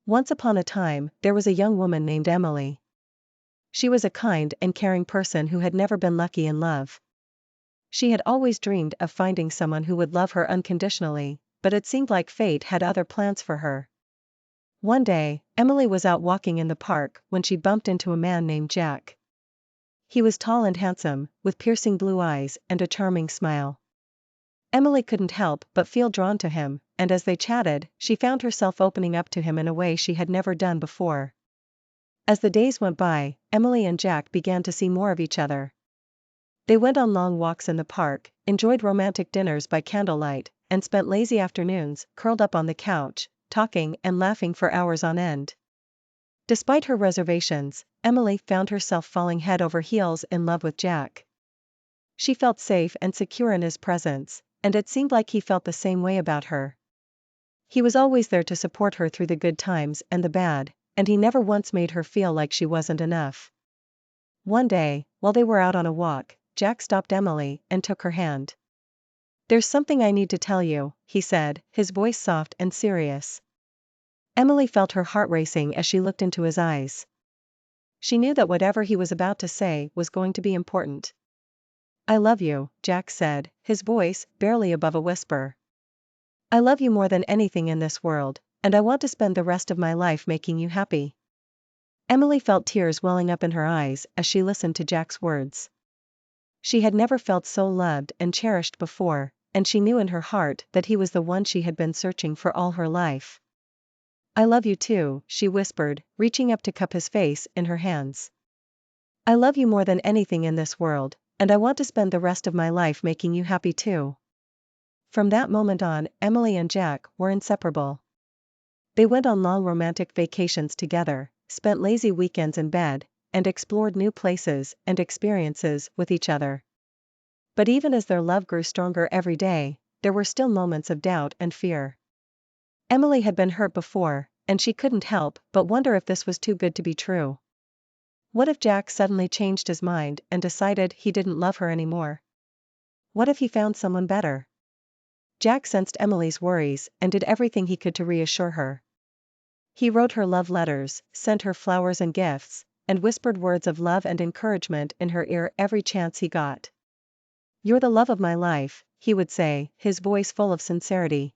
Once upon a time, there was a young woman named Emily. She was a kind and caring person who had never been lucky in love. She had always dreamed of finding someone who would love her unconditionally, but it seemed like fate had other plans for her. One day, Emily was out walking in the park when she bumped into a man named Jack. He was tall and handsome, with piercing blue eyes and a charming smile. Emily couldn't help but feel drawn to him, and as they chatted, she found herself opening up to him in a way she had never done before. As the days went by, Emily and Jack began to see more of each other. They went on long walks in the park, enjoyed romantic dinners by candlelight, and spent lazy afternoons, curled up on the couch, talking and laughing for hours on end. Despite her reservations, Emily found herself falling head over heels in love with Jack. She felt safe and secure in his presence, and it seemed like he felt the same way about her. He was always there to support her through the good times and the bad, and he never once made her feel like she wasn't enough. One day, while they were out on a walk, Jack stopped Emily and took her hand. "There's something I need to tell you," he said, his voice soft and serious. Emily felt her heart racing as she looked into his eyes. She knew that whatever he was about to say was going to be important. "I love you," Jack said, his voice barely above a whisper. "I love you more than anything in this world, and I want to spend the rest of my life making you happy." Emily felt tears welling up in her eyes as she listened to Jack's words. She had never felt so loved and cherished before, and she knew in her heart that he was the one she had been searching for all her life. "I love you too," she whispered, reaching up to cup his face in her hands. "I love you more than anything in this world, and I want to spend the rest of my life making you happy too." From that moment on, Emily and Jack were inseparable. They went on long romantic vacations together, spent lazy weekends in bed, and explored new places and experiences with each other. But even as their love grew stronger every day, there were still moments of doubt and fear. Emily had been hurt before, and she couldn't help but wonder if this was too good to be true. What if Jack suddenly changed his mind and decided he didn't love her anymore? What if he found someone better? Jack sensed Emily's worries and did everything he could to reassure her. He wrote her love letters, sent her flowers and gifts, and whispered words of love and encouragement in her ear every chance he got. "You're the love of my life," he would say, his voice full of sincerity.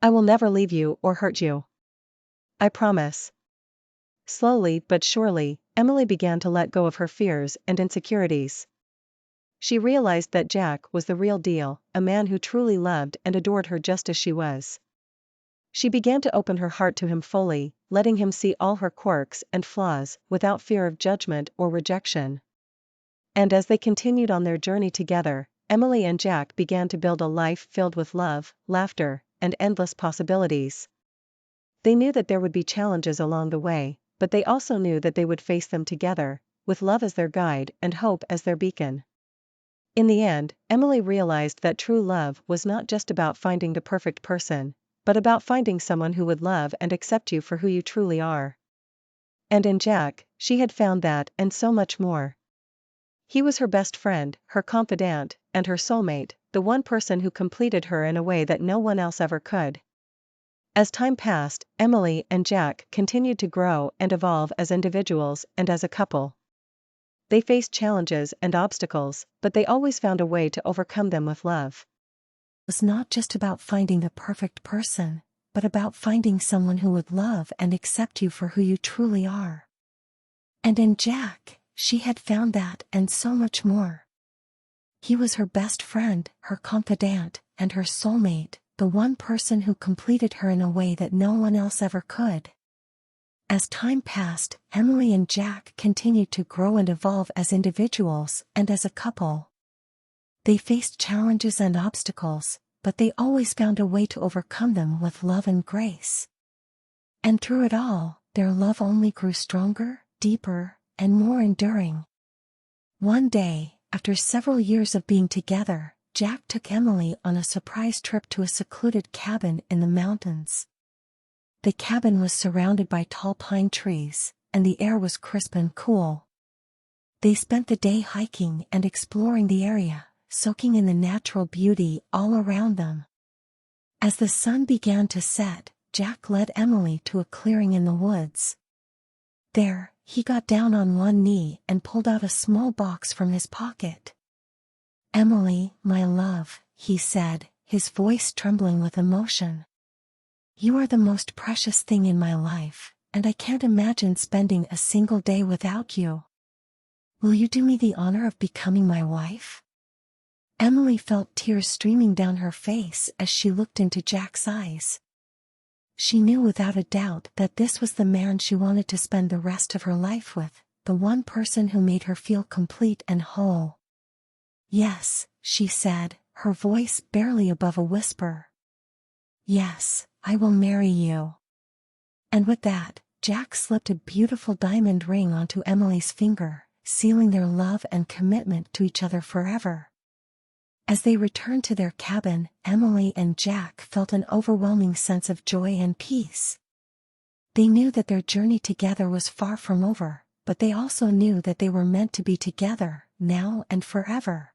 "I will never leave you or hurt you. I promise." Slowly but surely, Emily began to let go of her fears and insecurities. She realized that Jack was the real deal, a man who truly loved and adored her just as she was. She began to open her heart to him fully, letting him see all her quirks and flaws, without fear of judgment or rejection. And as they continued on their journey together, Emily and Jack began to build a life filled with love, laughter, and endless possibilities. They knew that there would be challenges along the way, but they also knew that they would face them together, with love as their guide and hope as their beacon. In the end, Emily realized that true love was not just about finding the perfect person, but about finding someone who would love and accept you for who you truly are. And in Jack, she had found that and so much more. He was her best friend, her confidant, and her soulmate, the one person who completed her in a way that no one else ever could. As time passed, Emily and Jack continued to grow and evolve as individuals and as a couple. They faced challenges and obstacles, but they always found a way to overcome them with love. It was not just about finding the perfect person, but about finding someone who would love and accept you for who you truly are. And in Jack, she had found that and so much more. He was her best friend, her confidant, and her soulmate, the one person who completed her in a way that no one else ever could. As time passed, Emily and Jack continued to grow and evolve as individuals and as a couple. They faced challenges and obstacles, but they always found a way to overcome them with love and grace. And through it all, their love only grew stronger, deeper, and more enduring. One day, after several years of being together, Jack took Emily on a surprise trip to a secluded cabin in the mountains. The cabin was surrounded by tall pine trees, and the air was crisp and cool. They spent the day hiking and exploring the area, soaking in the natural beauty all around them. As the sun began to set, Jack led Emily to a clearing in the woods. There, he got down on one knee and pulled out a small box from his pocket. "Emily, my love," he said, his voice trembling with emotion. "You are the most precious thing in my life, and I can't imagine spending a single day without you. Will you do me the honor of becoming my wife?" Emily felt tears streaming down her face as she looked into Jack's eyes. She knew without a doubt that this was the man she wanted to spend the rest of her life with, the one person who made her feel complete and whole. "Yes," she said, her voice barely above a whisper. "Yes, I will marry you." And with that, Jack slipped a beautiful diamond ring onto Emily's finger, sealing their love and commitment to each other forever. As they returned to their cabin, Emily and Jack felt an overwhelming sense of joy and peace. They knew that their journey together was far from over, but they also knew that they were meant to be together, now and forever.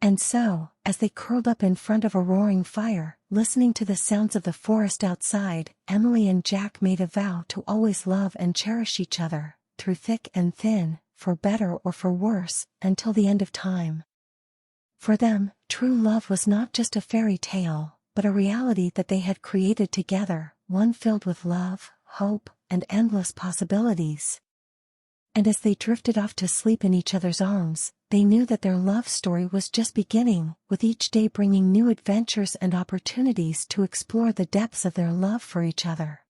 And so, as they curled up in front of a roaring fire, listening to the sounds of the forest outside, Emily and Jack made a vow to always love and cherish each other, through thick and thin, for better or for worse, until the end of time. For them, true love was not just a fairy tale, but a reality that they had created together, one filled with love, hope, and endless possibilities. And as they drifted off to sleep in each other's arms, they knew that their love story was just beginning, with each day bringing new adventures and opportunities to explore the depths of their love for each other.